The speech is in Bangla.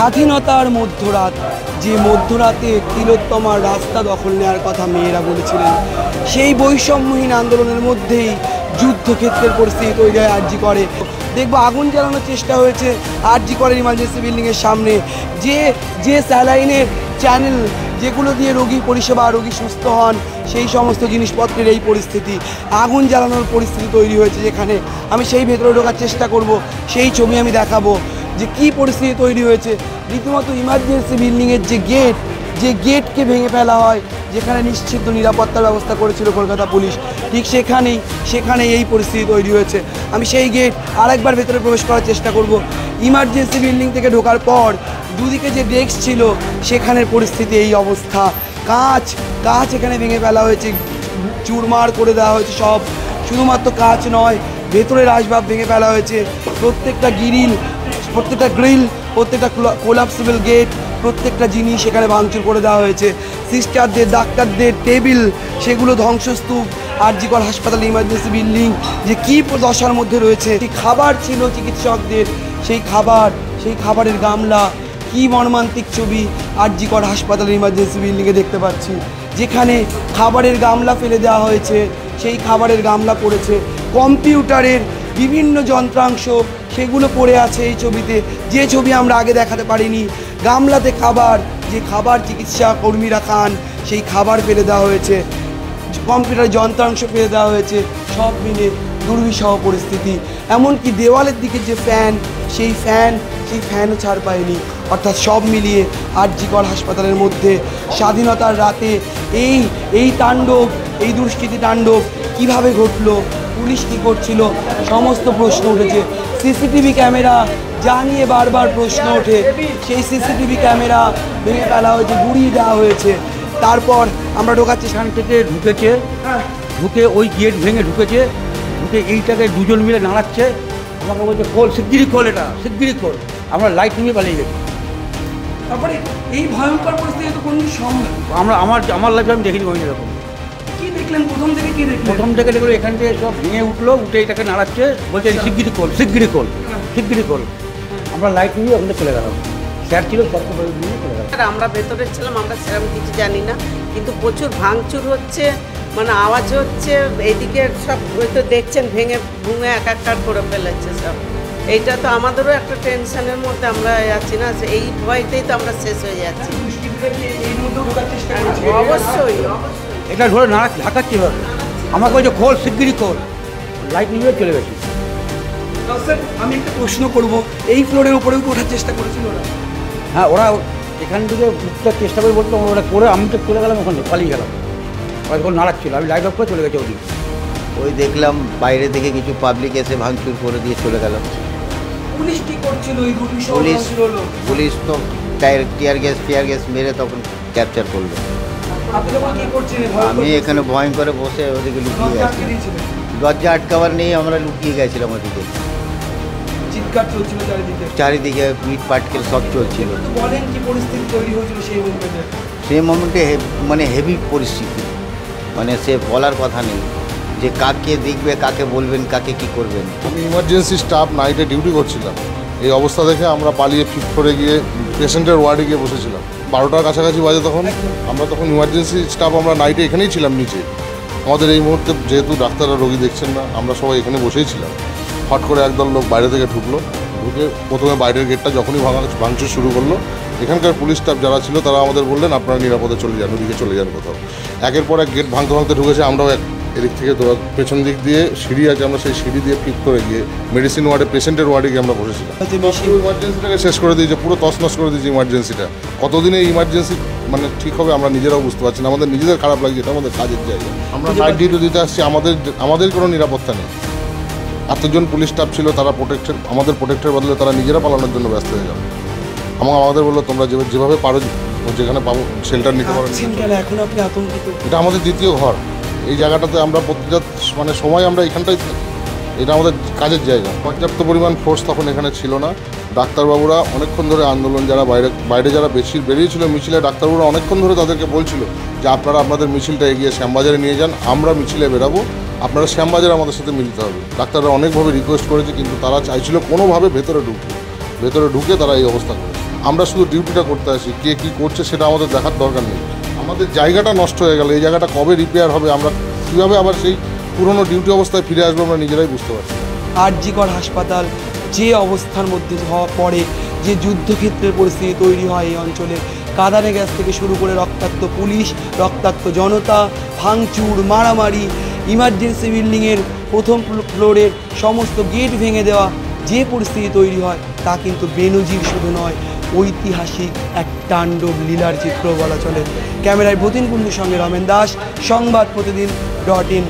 স্বাধীনতার মধ্যরাত, যে মধ্যরাতে তিলোত্তমার রাস্তা দখল নেওয়ার কথা মেয়েরা বলেছিলেন, সেই বৈষম্যহীন আন্দোলনের মধ্যেই যুদ্ধক্ষেত্রের পরিস্থিতি তৈরি হয় আরজি করে। দেখবো আগুন জ্বালানোর চেষ্টা হয়েছে আরজি করের ইমার্জেন্সি বিল্ডিংয়ের সামনে, যে স্যালাইনের চ্যানেল যেগুলো দিয়ে রোগী পরিষেবা, রোগী সুস্থ হন, সেই সমস্ত জিনিসপত্রের এই পরিস্থিতি, আগুন জ্বালানোর পরিস্থিতি তৈরি হয়েছে। যেখানে আমি সেই ভেতরে ঢোকার চেষ্টা করব, সেই ছবি আমি দেখাবো যে কী পরিস্থিতি তৈরি হয়েছে। রীতিমতো ইমার্জেন্সি বিল্ডিংয়ের যে গেটকে ভেঙে ফেলা হয়, যেখানে নিশ্চিত নিরাপত্তার ব্যবস্থা করেছিল কলকাতা পুলিশ, ঠিক সেখানে এই পরিস্থিতি তৈরি হয়েছে। আমি সেই গেট আরেকবার ভেতরে প্রবেশ করার চেষ্টা করব। ইমার্জেন্সি বিল্ডিং থেকে ঢোকার পর দুদিকে যে ডেস্ক ছিল, সেখানের পরিস্থিতি এই অবস্থা। কাঁচ এখানে ভেঙে ফেলা হয়েছে, চুরমার করে দেওয়া হয়েছে সব। শুধুমাত্র কাঁচ নয়, ভেতরের আসবাব ভেঙে ফেলা হয়েছে। প্রত্যেকটা গ্রিল, প্রত্যেকটা কোলাপসিবল গেট, প্রত্যেকটা জিনিস সেখানে ভাঙচুর করে দেওয়া হয়েছে। সিস্টারদের, ডাক্তারদের টেবিল, সেগুলো ধ্বংসস্তূপ। আরজি কর হাসপাতাল ইমার্জেন্সি বিল্ডিং যে কী দশার মধ্যে রয়েছে। সেই খাবার ছিল চিকিৎসকদের, সেই খাবারের গামলা, কী মর্মান্তিক ছবি আরজি কর হাসপাতালের ইমার্জেন্সি বিল্ডিংয়ে দেখতে পাচ্ছি। যেখানে খাবারের গামলা ফেলে দেওয়া হয়েছে, সেই খাবারের গামলা পড়েছে। কম্পিউটারের বিভিন্ন যন্ত্রাংশ সেগুলো পড়ে আছে এই ছবিতে, যে ছবি আমরা আগে দেখাতে পারিনি। গামলাতে যে খাবার চিকিৎসা কর্মীরা খান, সেই খাবার ফেলে দেওয়া হয়েছে। কম্পিউটারের যন্ত্রাংশ ফেলে দেওয়া হয়েছে। সব মিলে দুর্বিষহ পরিস্থিতি। এমনকি দেওয়ালের দিকে যে সেই ফ্যানও ছাড় পায়নি। অর্থাৎ সব মিলিয়ে আরজি কর হাসপাতালের মধ্যে স্বাধীনতার রাতে এই তাণ্ডব, এই দুষ্কৃতী তাণ্ডব কিভাবে ঘটলো, পুলিশ কী করছিল, সমস্ত প্রশ্ন উঠেছে। সিসিটিভি ক্যামেরা যা নিয়ে বারবার প্রশ্ন ওঠে, সেই সিসিটিভি ক্যামেরা ভেঙে ফেলা হয়েছে, গুড়িয়ে দেওয়া হয়েছে। তারপর আমরা ঢোকাচ্ছি, সেখান থেকে ঢুকে ওই গেট ভেঙে ঢুকে এইটাকে দুজন মিলে নাড়াচ্ছে। আমাকে বলছে খোল, শিগগিরি খোল, এটা শিগগিরি খোল। আমরা লাইট নিয়ে পালিয়ে গেছি। তারপরে এই ভয়ঙ্কর পরিস্থিতি তো কোন সম্ভব? আমার লাইফে আমি দেখিনি ওই রকম। কি দেখলেন প্রথম থেকে? প্রথম থেকে দেখলো এখান থেকে সব ভেঙে উঠে এটাকে নাড়াচ্ছে, বলছে শিগগিরি খোল। আমরা লাইট নিয়ে ওখানে চলে গেলাম। স্যার ছিল, স্যারকে বলে নিয়ে চলে গেলাম। আমরা ভেতরে ছিলাম, আমরা সেরকম কিছু জানি না, কিন্তু প্রচুর ভাঙচুর হচ্ছে, মানে আওয়াজ হচ্ছে। এইদিকে সব হয়তো দেখছেন ভেঙে একাকার করে ফেলেছে সব। এইটা তো আমাদেরও একটা টেনশনের মধ্যে আমরা আছি না, এই ভয়তেই তো আমরা শেষ হয়ে যাচ্ছি। অবশ্যই এটা ধরে ঢাকাচ্ছি, আমাকে বলছে খোল, শিগগিরি খোল। লাইট নিয়ে চলে গেছি। স্যার আমি একটা প্রশ্ন করবো, এই ফ্লোরের উপরে ওঠার চেষ্টা করেছিল ওরা? হ্যাঁ, ওরা এখান থেকে উঠতে চেষ্টা করে বলতো, ওরা করে আমি তো চলে গেলাম, ওখানে পালিয়ে গেলাম। ওরা যখন নাড়াচ্ছিল, আমি লাইট অফ করে চলে গেছি ওদিকে। ওই দেখলাম বাইরে থেকে কিছু পাবলিক এসে ভাঙচুর করে দিয়ে চলে গেল। পুলিশ কি করছিল? পুলিশ তো টিয়ার গ্যাস মেরে তখন ক্যাপচার করলো। আমি এখানে ভয়ঙ্করে বসে ওদিকে লুকিয়ে গেছি। দরজা আটকাবার নেই, আমরা লুকিয়ে গেছিলাম ওদিকে। চিৎকার চলছিল চারিদিকে ইট পাটকেল সব চলছিল। বলেন কি পরিস্থিতি তৈরি হয়েছিল সেই মোমেন্টে? মানে হেভি পরিস্থিতি, মানে সে বলার কথা নেই যে কাকে দেখবে, কাকে বলবেন, কাকে কি করবেন। আমি ইমার্জেন্সি স্টাফ নাইটে ডিউটি করছিলাম। এই অবস্থা দেখে আমরা পালিয়ে ফিট করে গিয়ে পেশেন্টের ওয়ার্ডে গিয়ে বসেছিলাম। 12টার কাছাকাছি বাজে তখন। আমরা তখন ইমার্জেন্সি স্টাফ, আমরা নাইটে এখানেই ছিলাম নিচে। আমাদের এই মুহূর্তে যেহেতু ডাক্তাররা রোগী দেখছেন না, আমরা সবাই এখানে বসেই ছিলাম। হট করে একদল লোক বাইরে থেকে ঢুকে প্রথমে বাইরের গেটটা যখনই ভাঙচুর শুরু করলো, এখানকার পুলিশ স্টাফ যারা ছিল তারা আমাদের বললেন আপনারা নিরাপদে চলে যান, ওদিকে চলে যান কোথাও। একের পর এক গেট ভাঙতে ঢুকেছে। আমরাও এদিক থেকে পেছন দিক দিয়ে সিঁড়ি আছে, আমরা সেই সিঁড়ি দিয়ে ফিট করে গিয়ে মেডিসিন ওয়ার্ডে, পেশেন্টের ওয়ার্ডে গিয়ে আমরা বসেছিলাম। ইমার্জেন্সিটাকে শেষ করে দিয়েছে, পুরো তছনছ করে দিয়েছে ইমার্জেন্সিটা। কতদিনে ইমার্জেন্সি মানে ঠিক হবে আমরা নিজেরাও বুঝতে পারছি না। আমাদের নিজেদের খারাপ লাগছে, এটা আমাদের কাজের জায়গা। আমরা নাইট ডিউটি দিতে আসছি, আমাদের কোনো নিরাপত্তা নেই। এতজন পুলিশ স্টাফ ছিল, তারা আমাদের প্রোটেক্টের বদলে তারা নিজেরা পালানোর জন্য ব্যস্ত হয়ে গেল। আমাদের বললো তোমরা যেভাবে পারো, যেখানে পাবো শেল্টার নিতে পারো। এখন আপনি আতঙ্কিত? এটা আমাদের দ্বিতীয় ঘর। এই জায়গাটাতে আমরা প্রতিটা মানে সময় আমরা এখানটাই থাকি। এটা আমাদের কাজের জায়গা। পর্যাপ্ত পরিমাণ ফোর্স তখন এখানে ছিল না। ডাক্তারবাবুরা অনেকক্ষণ ধরে আন্দোলন, যারা বাইরে যারা বেরিয়েছিল মিছিলে, ডাক্তারবাবুরা অনেকক্ষণ ধরে তাদেরকে বলছিল যে আপনারা আপনাদের মিছিলটা এগিয়ে শ্যামবাজারে নিয়ে যান, আমরা মিছিলে বেরাবো, আপনারা শ্যামবাজারে আমাদের সাথে মিলতে হবে। ডাক্তাররা অনেকভাবে রিকোয়েস্ট করেছে, কিন্তু তারা চাইছিল কোনোভাবে ভেতরে ঢুকে তারা এই অবস্থা করেছে। আমরা শুধু ডিউটিটা করতে আসি, কে কী করছে সেটা আমাদের দেখার দরকার নেই। আমাদের জায়গাটা নষ্ট হয়ে গেল, এই জায়গাটা কবে রিপেয়ার হবে, আমরা কীভাবে আবার সেই পুরনো ডিউটি অবস্থায় ফিরে আসবো আমরা নিজেরাই বুঝতে পারছি। আরজিকর হাসপাতাল যে অবস্থার মধ্যে হওয়া পড়ে, যে যুদ্ধক্ষেত্রের পরিস্থিতি তৈরি হয় এই অঞ্চলে, কাঁদানে গ্যাস থেকে শুরু করে রক্তাক্ত পুলিশ, রক্তাক্ত জনতা, ভাঙচুর, মারামারি, ইমার্জেন্সি বিল্ডিংয়ের প্রথম ফ্লোরের সমস্ত গেট ভেঙে দেওয়া, যে পরিস্থিতি তৈরি হয় তা কিন্তু বেনজির শুধু নয়, ঐতিহাসিক এক তাণ্ডব লীলার চিত্র বলা চলে। ক্যামেরায় ভতিন কুণ্ডুর সঙ্গে রমেন দাস, সংবাদ প্রতিদিন .in।